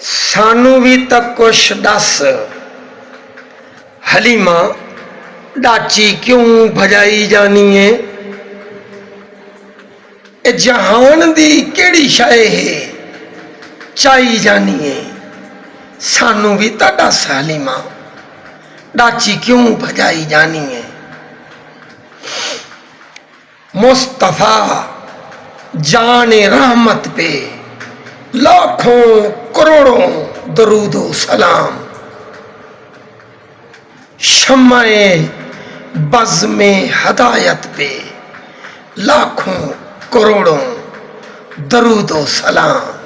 सानू भी तक कुछ दस हलीमा डाची क्यों भजाई जानी है। ए जहान दी केड़ी शाय है चाई जानी है। सानू भी तो दस हलीमा डाची क्यों भजाई जानी है। मुस्तफा जाने रहमत पे लाखों करोड़ों दरूदो सलाम। शम्माए बज़ में हदायत पे लाखों करोड़ों दरूदो सलाम।